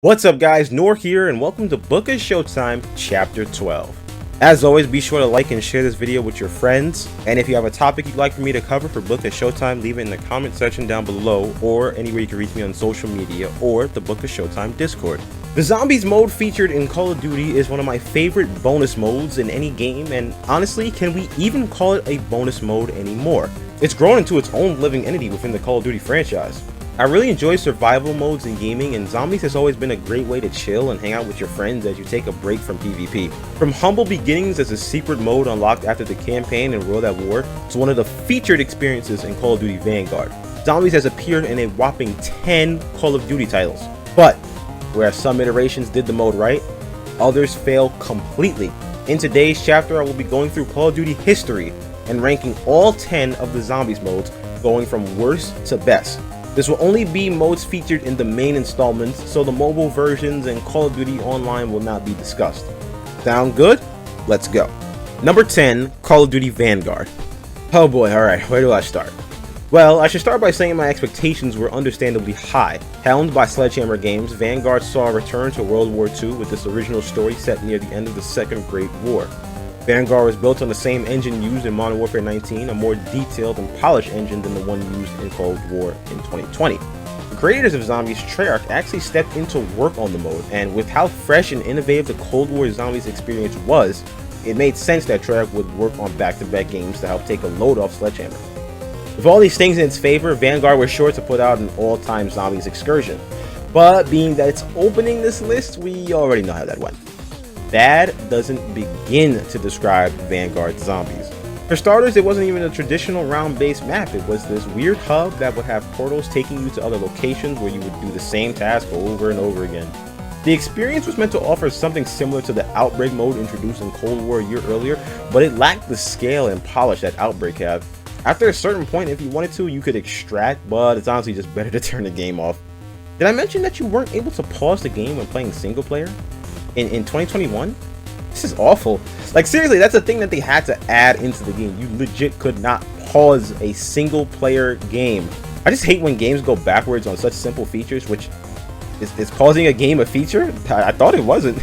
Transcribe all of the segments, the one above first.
What's up guys, Noor here and welcome to Book of Showtime Chapter 12. As always, be sure to like and share this video with your friends, and if you have a topic you'd like for me to cover for Book of Showtime, leave it in the comment section down below or anywhere you can reach me on social media or the Book of Showtime Discord. The Zombies mode featured in Call of Duty is one of my favorite bonus modes in any game, and honestly, can we even call it a bonus mode anymore? It's grown into its own living entity within the Call of Duty franchise. I really enjoy survival modes in gaming, and Zombies has always been a great way to chill and hang out with your friends as you take a break from PvP. From humble beginnings as a secret mode unlocked after the campaign in World at War to one of the featured experiences in Call of Duty Vanguard, Zombies has appeared in a whopping 10 Call of Duty titles. But, whereas some iterations did the mode right, others fail completely. In today's chapter, I will be going through Call of Duty history and ranking all 10 of the Zombies modes, going from worst to best. This will only be modes featured in the main installments, so the mobile versions and Call of Duty Online will not be discussed. Sound good? Let's go. Number 10, Call of Duty Vanguard. Oh boy, alright, where do I start? Well, I should start by saying my expectations were understandably high. Helmed by Sledgehammer Games, Vanguard saw a return to World War II with this original story set near the end of the Second Great War. Vanguard was built on the same engine used in Modern Warfare 19, a more detailed and polished engine than the one used in Cold War in 2020. The creators of Zombies, Treyarch, actually stepped into work on the mode, and with how fresh and innovative the Cold War Zombies experience was, it made sense that Treyarch would work on back-to-back games to help take a load off Sledgehammer. With all these things in its favor, Vanguard was sure to put out an all-time Zombies excursion. But being that it's opening this list, we already know how that went. Bad doesn't begin to describe Vanguard Zombies. For starters, it wasn't even a traditional round-based map. It was this weird hub that would have portals taking you to other locations where you would do the same task over and over again. The experience was meant to offer something similar to the Outbreak mode introduced in Cold War a year earlier, but it lacked the scale and polish that Outbreak had. After a certain point, if you wanted to, you could extract, but it's honestly just better to turn the game off. Did I mention that you weren't able to pause the game when playing single player? In 2021? This is awful. Like seriously, that's a thing that they had to add into the game. You legit could not pause a single player game. I just hate when games go backwards on such simple features, which is pausing a game a feature? I thought it wasn't,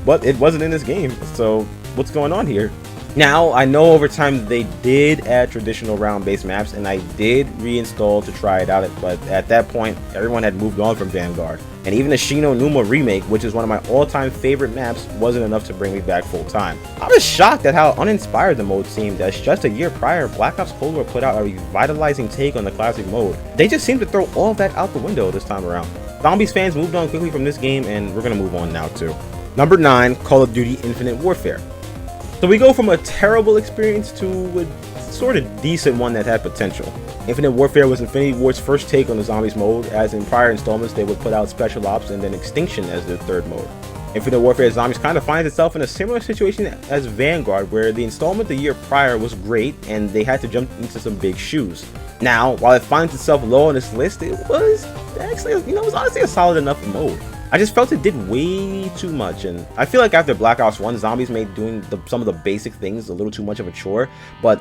but it wasn't in this game. So what's going on here? Now, I know over time they did add traditional round-based maps, and I did reinstall to try it out, but at that point, everyone had moved on from Vanguard. And even the Shino Numa remake, which is one of my all-time favorite maps, wasn't enough to bring me back full-time. I was shocked at how uninspired the mode seemed, as just a year prior, Black Ops Cold War put out a revitalizing take on the classic mode. They just seemed to throw all that out the window this time around. Zombies fans moved on quickly from this game, and we're gonna move on now too. Number 9, Call of Duty Infinite Warfare. So we go from a terrible experience to a sort of decent one that had potential. Infinite Warfare was Infinity Ward's first take on the Zombies mode, as in prior installments they would put out Special Ops and then Extinction as their third mode. Infinite Warfare Zombies kind of finds itself in a similar situation as Vanguard, where the installment the year prior was great and they had to jump into some big shoes. Now, while it finds itself low on this list, it was actually, it was honestly a solid enough mode. I just felt it did way too much, and I feel like after Black Ops 1, Zombies made doing some of the basic things a little too much of a chore, but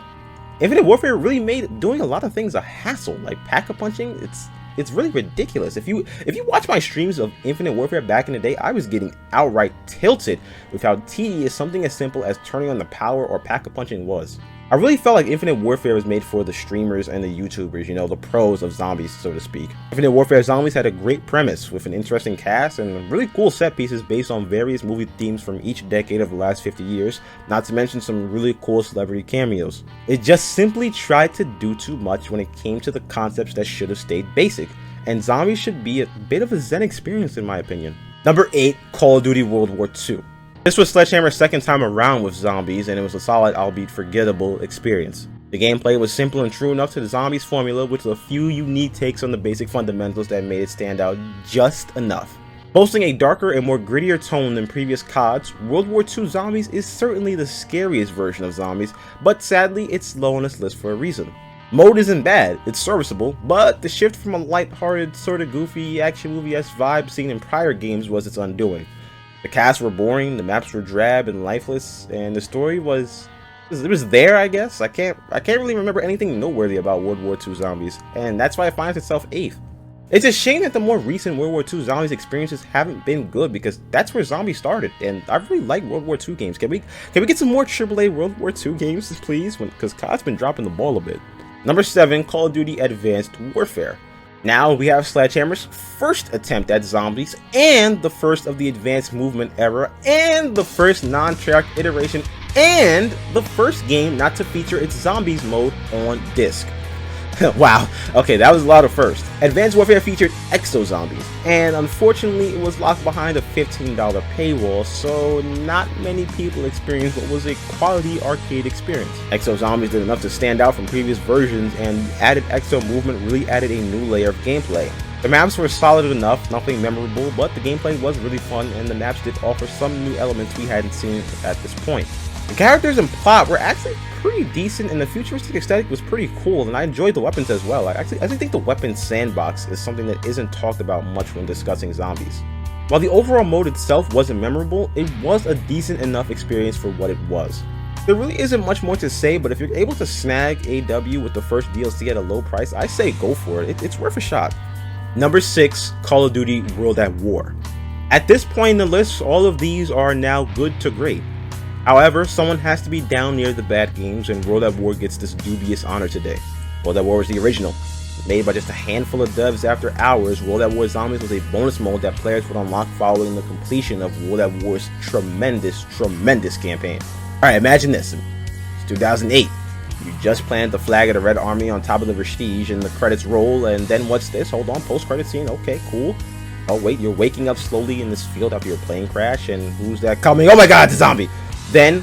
Infinite Warfare really made doing a lot of things a hassle, like pack-a-punching. It's really ridiculous. If you watch my streams of Infinite Warfare back in the day, I was getting outright tilted with how tedious something as simple as turning on the power or pack-a-punching was. I really felt like Infinite Warfare was made for the streamers and the YouTubers, the pros of Zombies, so to speak. Infinite Warfare Zombies had a great premise with an interesting cast and really cool set pieces based on various movie themes from each decade of the last 50 years, not to mention some really cool celebrity cameos. It just simply tried to do too much when it came to the concepts that should have stayed basic, and Zombies should be a bit of a zen experience in my opinion. Number 8, Call of Duty World War II. This was Sledgehammer's second time around with Zombies, and it was a solid, albeit forgettable, experience. The gameplay was simple and true enough to the Zombies formula, with a few unique takes on the basic fundamentals that made it stand out just enough. Boasting a darker and more grittier tone than previous CoDs, World War II Zombies is certainly the scariest version of Zombies, but sadly it's low on this list for a reason. Mode isn't bad, it's serviceable, but the shift from a light-hearted, sorta goofy action movie-esque vibe seen in prior games was its undoing. The casts were boring, the maps were drab and lifeless, and the story was there, I guess. I can't really remember anything noteworthy about World War II Zombies, and that's why it finds itself 8th. It's a shame that the more recent World War II zombies experiences haven't been good, because that's where zombies started, and I really like World War II games. Can we get some more AAA World War II games, please? Because COD's been dropping the ball a bit. Number 7, Call of Duty Advanced Warfare. Now we have Sledgehammer's first attempt at zombies, and the first of the advanced movement era, and the first non-tracked iteration, and the first game not to feature its zombies mode on disc. Wow, okay, that was a lot of first. Advanced Warfare featured Exo Zombies, and unfortunately it was locked behind a $15 paywall, so not many people experienced what was a quality arcade experience. Exo Zombies did enough to stand out from previous versions, and the added Exo movement really added a new layer of gameplay. The maps were solid enough, nothing memorable, but the gameplay was really fun, and the maps did offer some new elements we hadn't seen at this point. The characters and plot were actually pretty decent, and the futuristic aesthetic was pretty cool, and I enjoyed the weapons as well. I actually think the weapons sandbox is something that isn't talked about much when discussing zombies. While the overall mode itself wasn't memorable, it was a decent enough experience for what it was. There really isn't much more to say, but if you're able to snag AW with the first DLC at a low price, I say go for it. It's worth a shot. Number 6, Call of Duty World at War. At this point in the list, all of these are now good to great. However, someone has to be down near the bad games, and World at War gets this dubious honor today. World at War was the original. Made by just a handful of devs after hours, World at War Zombies was a bonus mode that players would unlock following the completion of World at War's tremendous campaign. Alright, imagine this. It's 2008. You just planted the flag of the Red Army on top of the Prestige, and the credits roll, and then what's this? Hold on, post-credit scene, okay, cool. Oh wait, you're waking up slowly in this field after your plane crash, and who's that coming? Oh my god, it's a zombie! Then,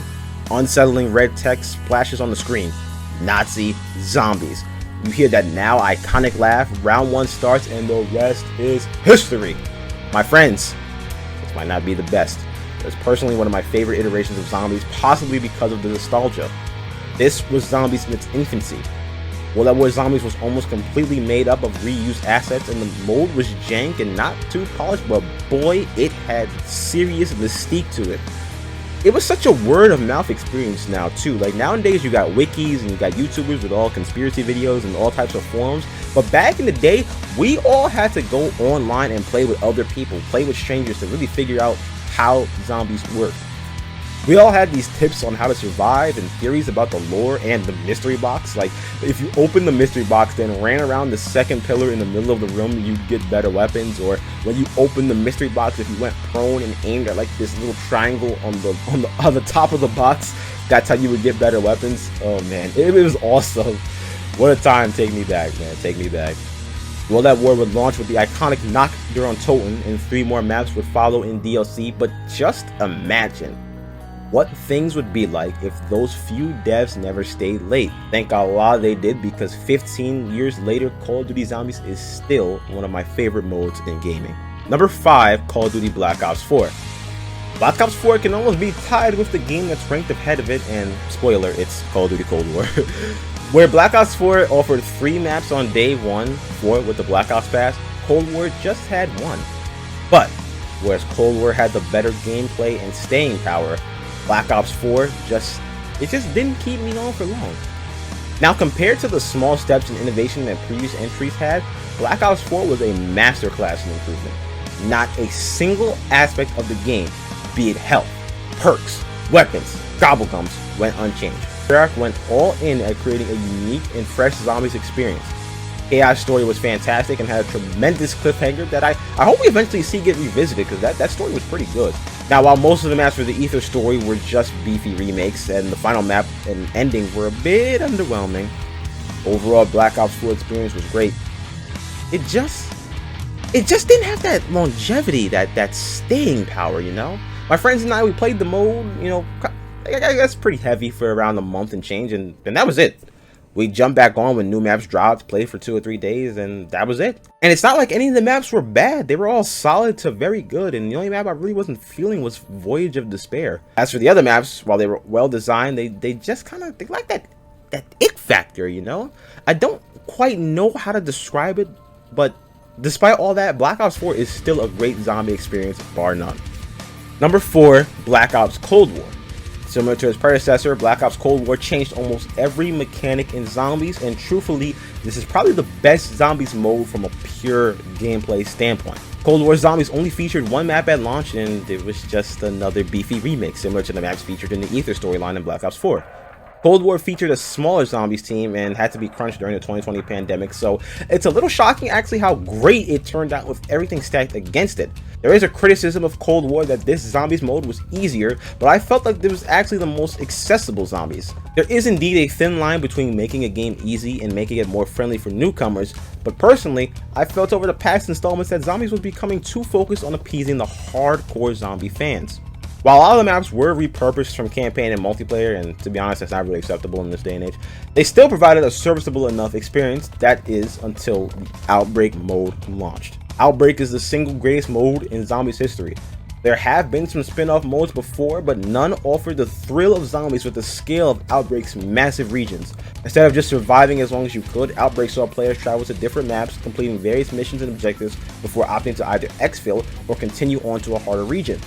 unsettling red text splashes on the screen. Nazi zombies. You hear that now iconic laugh, round 1 starts, and the rest is history. My friends, this might not be the best. It's personally one of my favorite iterations of zombies, possibly because of the nostalgia. This was zombies in its infancy. World at War Zombies was almost completely made up of reused assets, and the mode was jank and not too polished, but boy, it had serious mystique to it. It was such a word of mouth experience now too. Like nowadays you got wikis and you got YouTubers with all conspiracy videos and all types of forums, but back in the day we all had to go online and play with other people, play with strangers to really figure out how zombies work. We all had these tips on how to survive and theories about the lore and the mystery box. Like if you open the mystery box then ran around the second pillar in the middle of the room, you'd get better weapons. Or when you open the mystery box, if you went prone and aimed at like this little triangle on the top of the box, that's how you would get better weapons. Oh man, it was awesome. What a time. Take me back, man. Take me back. World at War would launch with the iconic Knock Duron Toten, and 3 more maps would follow in DLC. But just imagine what things would be like if those few devs never stayed late. Thank Allah they did, because 15 years later, Call of Duty Zombies is still one of my favorite modes in gaming. Number 5, Call of Duty Black Ops 4. Black Ops 4 can almost be tied with the game that's ranked ahead of it, and spoiler, it's Call of Duty Cold War. Where Black Ops 4 offered 3 maps on day 1 for with the Black Ops Pass, Cold War just had 1. But whereas Cold War had the better gameplay and staying power, Black Ops 4 just didn't keep me on for long. Now, compared to the small steps in innovation that previous entries had, Black Ops 4 was a masterclass in improvement. Not a single aspect of the game, be it health, perks, weapons, gobblegums, went unchanged. Treyarch went all in at creating a unique and fresh zombies experience. Chaos story was fantastic and had a tremendous cliffhanger that I hope we eventually see get revisited, because that story was pretty good. Now, while most of the maps for the Ether story were just beefy remakes, and the final map and ending were a bit underwhelming, overall Black Ops 4 experience was great. It just didn't have that longevity, that staying power, you know? My friends and I, we played the mode, you know, I guess pretty heavy for around a month and change, and that was it. We jumped back on when new maps dropped, played for 2 or 3 days, and that was it. And it's not like any of the maps were bad. They were all solid to very good, and the only map I really wasn't feeling was Voyage of Despair. As for the other maps, while they were well designed, they just kind of, they lack that ick factor, you know? I don't quite know how to describe it, but despite all that, Black Ops 4 is still a great zombie experience, bar none. Number 4, Black Ops Cold War. Similar to its predecessor, Black Ops Cold War changed almost every mechanic in zombies, and truthfully, this is probably the best zombies mode from a pure gameplay standpoint. Cold War Zombies only featured one map at launch, and it was just another beefy remake, similar to the maps featured in the Ether storyline in Black Ops 4. Cold War featured a smaller zombies team and had to be crunched during the 2020 pandemic, so it's a little shocking actually how great it turned out with everything stacked against it. There is a criticism of Cold War that this zombies mode was easier, but I felt like this was actually the most accessible zombies. There is indeed a thin line between making a game easy and making it more friendly for newcomers, but personally, I felt over the past installments that zombies was becoming too focused on appeasing the hardcore zombie fans. While a lot of the maps were repurposed from campaign and multiplayer, and to be honest, that's not really acceptable in this day and age, they still provided a serviceable enough experience, that is, until the Outbreak mode launched. Outbreak is the single greatest mode in zombies history. There have been some spin-off modes before, but none offered the thrill of zombies with the scale of Outbreak's massive regions. Instead of just surviving as long as you could, Outbreak saw players travel to different maps, completing various missions and objectives before opting to either exfil or continue on to a harder region.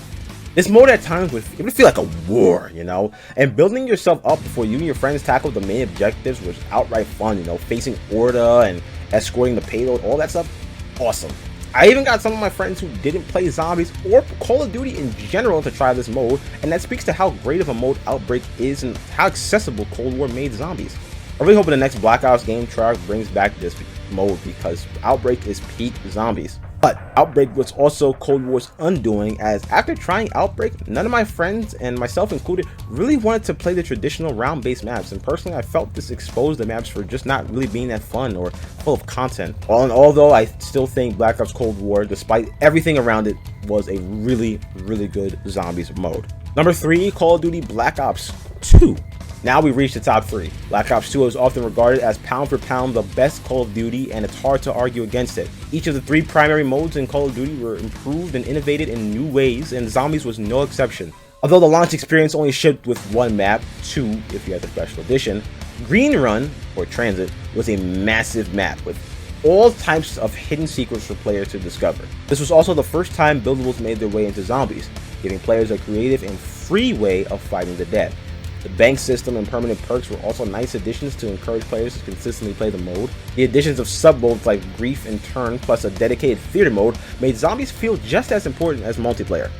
This mode at times would feel like a war, you know, and building yourself up before you and your friends tackled the main objectives was outright fun, you know, facing Orda and escorting the payload, all that stuff, awesome. I even got some of my friends who didn't play zombies or Call of Duty in general to try this mode, and that speaks to how great of a mode Outbreak is and how accessible Cold War made zombies. I really hope the next Black Ops game Treyarch brings back this mode because Outbreak is peak zombies. But Outbreak was also Cold War's undoing, as after trying Outbreak, none of my friends, and myself included, really wanted to play the traditional round-based maps, and personally I felt this exposed the maps for just not really being that fun or full of content. All in all though, I still think Black Ops Cold War, despite everything around it, was a really good zombies mode. Number 3, Call of Duty Black Ops 2. Now we reach the top 3. Black Ops 2 is often regarded as pound for pound the best Call of Duty, and it's hard to argue against it. Each of the 3 primary modes in Call of Duty were improved and innovated in new ways, and Zombies was no exception. Although the launch experience only shipped with one map, 2 if you had the special edition, Green Run, or Transit, was a massive map with all types of hidden secrets for players to discover. This was also the first time buildables made their way into Zombies, giving players a creative and free way of fighting the dead. The bank system and permanent perks were also nice additions to encourage players to consistently play the mode. The additions of sub-modes like Grief and Turn plus a dedicated theater mode made Zombies feel just as important as multiplayer.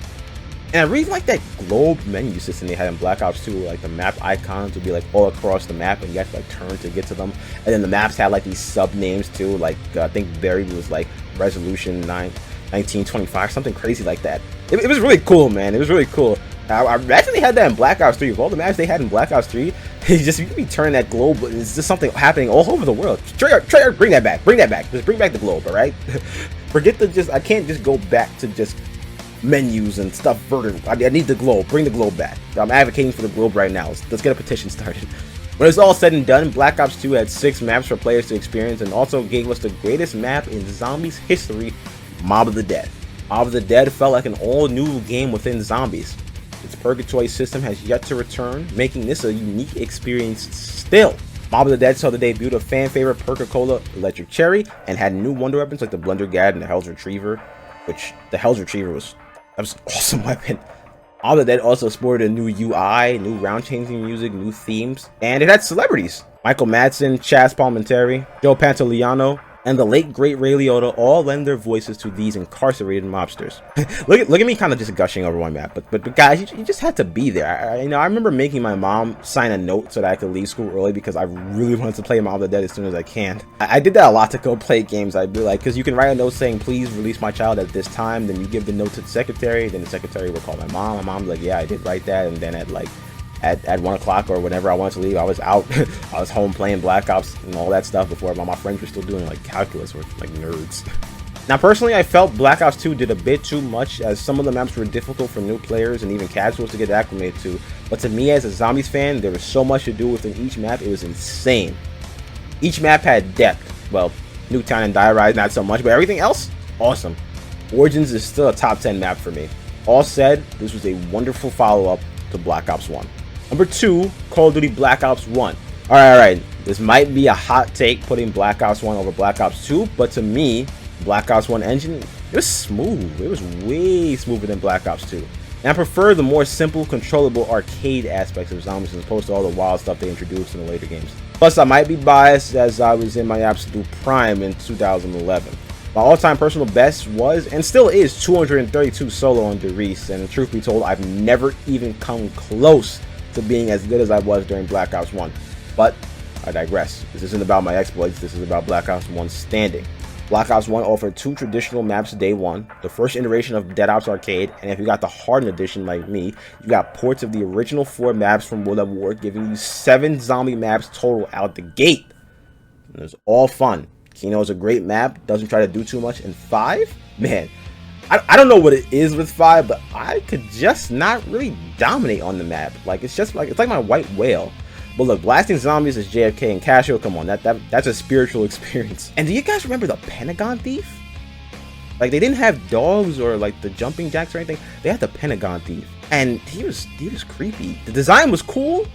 And I really like that globe menu system they had in Black Ops 2, where like the map icons would be like all across the map and you had to like turn to get to them. And then the maps had like these sub names too, like I think Buried was like Resolution 1925, something crazy like that. It was really cool, man. It was really cool. I imagine they had that in Black Ops 3. With all the maps they had in Black Ops 3, you be turning that globe, but it's just something happening all over the world. Treyarch, bring that back. Just bring back the globe, all right? Forget the I can't just go back to just menus and stuff further. I need the globe. Bring the globe back. I'm advocating for the globe right now. Let's get a petition started. When it's all said and done, Black Ops 2 had 6 maps for players to experience and also gave us the greatest map in Zombies history, Mob of the Dead. Mob of the Dead felt like an all-new game within Zombies. Its purgatory system has yet to return, making this a unique experience still. Mob of the Dead saw the debut of fan-favorite Perca-Cola Electric Cherry and had new wonder weapons like the Blundergad and the Hell's Retriever, which the Hell's Retriever was an awesome weapon. Mob of the Dead also sported a new UI, new round-changing music, new themes, and it had celebrities. Michael Madsen, Chaz Palminteri, Joe Pantoliano, and the late great Ray Liotta all lend their voices to these incarcerated mobsters. look at me kind of just gushing over one map, but guys, you just had to be there. I remember making my mom sign a note so that I could leave school early because I really wanted to play Mob of the Dead as soon as I can. I did that a lot to go play games. I'd be like, because you can write a note saying, please release my child at this time, then you give the note to the secretary, then the secretary will call my mom be like, yeah, I did write that, and then at 1 o'clock or whenever I wanted to leave, I was out. I was home playing Black Ops and all that stuff before my friends were still doing like calculus or like nerds. Now personally, I felt Black Ops 2 did a bit too much, as some of the maps were difficult for new players and even casuals to get acclimated to, but to me as a Zombies fan, there was so much to do within each map, it was insane. Each map had depth. Well, Nuketown and Die Rise not so much, but everything else, awesome. Origins is still a top 10 map for me. All said, this was a wonderful follow-up to Black Ops 1. Number 2, Call of Duty Black Ops 1. Alright, this might be a hot take putting Black Ops 1 over Black Ops 2, but to me, Black Ops 1 engine, it was smooth. It was way smoother than Black Ops 2. And I prefer the more simple, controllable arcade aspects of zombies as opposed to all the wild stuff they introduced in the later games. Plus, I might be biased as I was in my absolute prime in 2011. My all-time personal best was, and still is, 232 solo under Reese, and truth be told, I've never even come close to being as good as I was during Black Ops 1. But I digress. This isn't about my exploits, this is about Black Ops 1's standing. Black Ops 1 offered 2 traditional maps day one, the first iteration of Dead Ops Arcade, and if you got the hardened edition like me, you got ports of the original 4 maps from World at War, giving you 7 zombie maps total out the gate. And it's all fun. Kino is a great map, doesn't try to do too much. And 5? Man, I don't know what it is with 5, but I could just not really dominate on the map. Like, it's like my white whale. But look, blasting zombies as JFK and Casio, come on, that's a spiritual experience. And do you guys remember the Pentagon Thief? Like, they didn't have dogs or like the jumping jacks or anything. They had the Pentagon Thief, and he was creepy. The design was cool,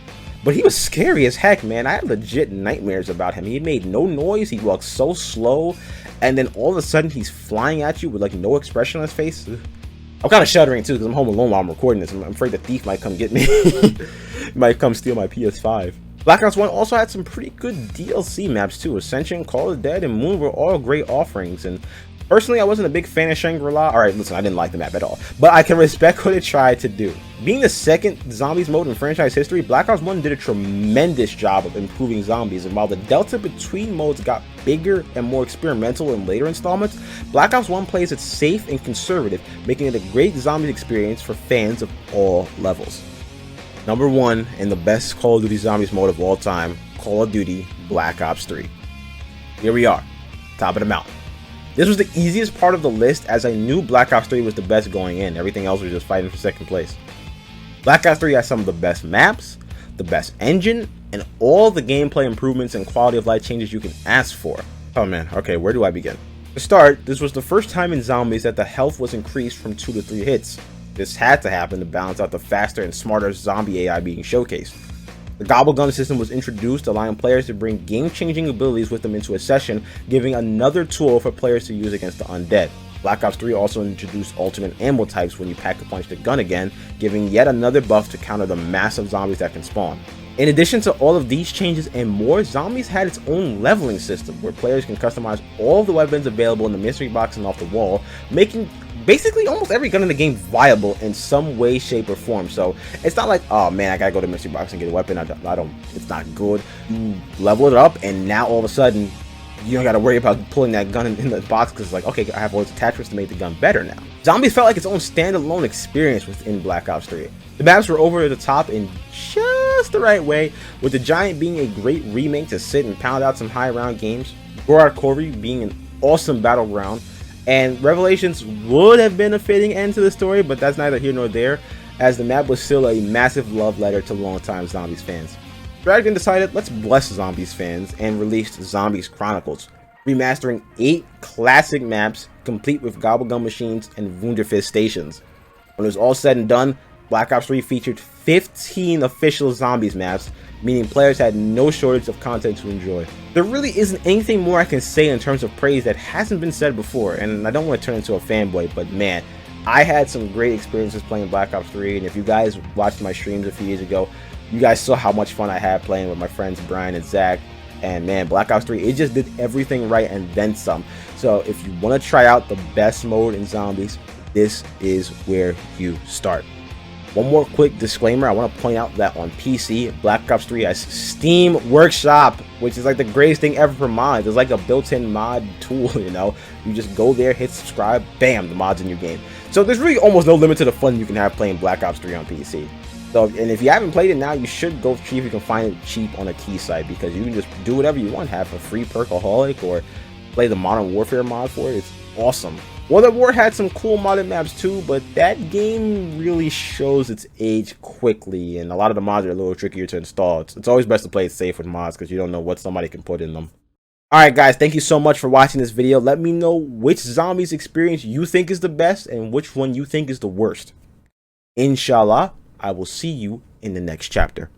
but he was scary as heck, man. I had legit nightmares about him. He made no noise. He walked so slow, and then all of a sudden he's flying at you with like no expression on his face. I'm kind of shuddering too because I'm home alone while I'm recording this. I'm afraid the thief might come get me. Might come steal my PS5. Black Ops 1 also had some pretty good DLC maps too. Ascension, Call of the Dead, and Moon were all great offerings. And personally, I wasn't a big fan of Shangri-La. Alright, listen, I didn't like the map at all. But I can respect what it tried to do. Being the second zombies mode in franchise history, Black Ops 1 did a tremendous job of improving zombies. And while the delta between modes got bigger and more experimental in later installments, Black Ops 1 plays it safe and conservative, making it a great zombies experience for fans of all levels. Number 1 in the best Call of Duty Zombies mode of all time, Call of Duty Black Ops 3. Here we are, top of the mountain. This was the easiest part of the list as I knew Black Ops 3 was the best going in. Everything else was just fighting for second place. Black Ops 3 has some of the best maps, the best engine, and all the gameplay improvements and quality of life changes you can ask for. Oh man, okay, where do I begin? To start, this was the first time in Zombies that the health was increased from 2 to 3 hits. This had to happen to balance out the faster and smarter zombie AI being showcased. The Gobble Gun system was introduced, allowing players to bring game-changing abilities with them into a session, giving another tool for players to use against the undead. Black Ops 3 also introduced alternate ammo types when you pack-a-punch the gun again, giving yet another buff to counter the massive zombies that can spawn. In addition to all of these changes and more, Zombies had its own leveling system, where players can customize all of the weapons available in the mystery box and off the wall, making basically almost every gun in the game viable in some way, shape, or form. So it's not like, oh man, I gotta go to mystery box and get a weapon. It's not good. You level it up, and now all of a sudden you don't gotta worry about pulling that gun in the box because it's like, okay, I have all these attachments to make the gun better now. Zombies felt like its own standalone experience within Black Ops 3. The maps were over the top in just the right way, with the Giant being a great remake to sit and pound out some high round games, Gorod Corey being an awesome battleground, and Revelations would have been a fitting end to the story, but that's neither here nor there, as the map was still a massive love letter to longtime Zombies fans. Dragon decided, let's bless Zombies fans, and released Zombies Chronicles, remastering 8 classic maps, complete with Gobblegum machines and Wunderfist stations. When it was all said and done, Black Ops 3 featured 15 official Zombies maps, meaning players had no shortage of content to enjoy. There really isn't anything more I can say in terms of praise that hasn't been said before, and I don't want to turn into a fanboy, but man, I had some great experiences playing Black Ops 3, and if you guys watched my streams a few years ago, you guys saw how much fun I had playing with my friends Brian and Zach, and man, Black Ops 3, it just did everything right and then some. So if you want to try out the best mode in Zombies, this is where you start. One more quick disclaimer, I want to point out that on PC, Black Ops 3 has Steam Workshop, which is like the greatest thing ever for mods. It's like a built-in mod tool, you know. You just go there, hit subscribe, bam, the mod's in your game. So there's really almost no limit to the fun you can have playing Black Ops 3 on PC. So, and if you haven't played it now, you should go see if you can find it cheap on a key site, because you can just do whatever you want, have a free Perkaholic, or play the Modern Warfare mod for it. It's awesome. World at War had some cool modded maps too, but that game really shows its age quickly, and a lot of the mods are a little trickier to install. It's always best to play it safe with mods because you don't know what somebody can put in them. Alright guys, thank you so much for watching this video. Let me know which Zombies experience you think is the best and which one you think is the worst. Inshallah, I will see you in the next chapter.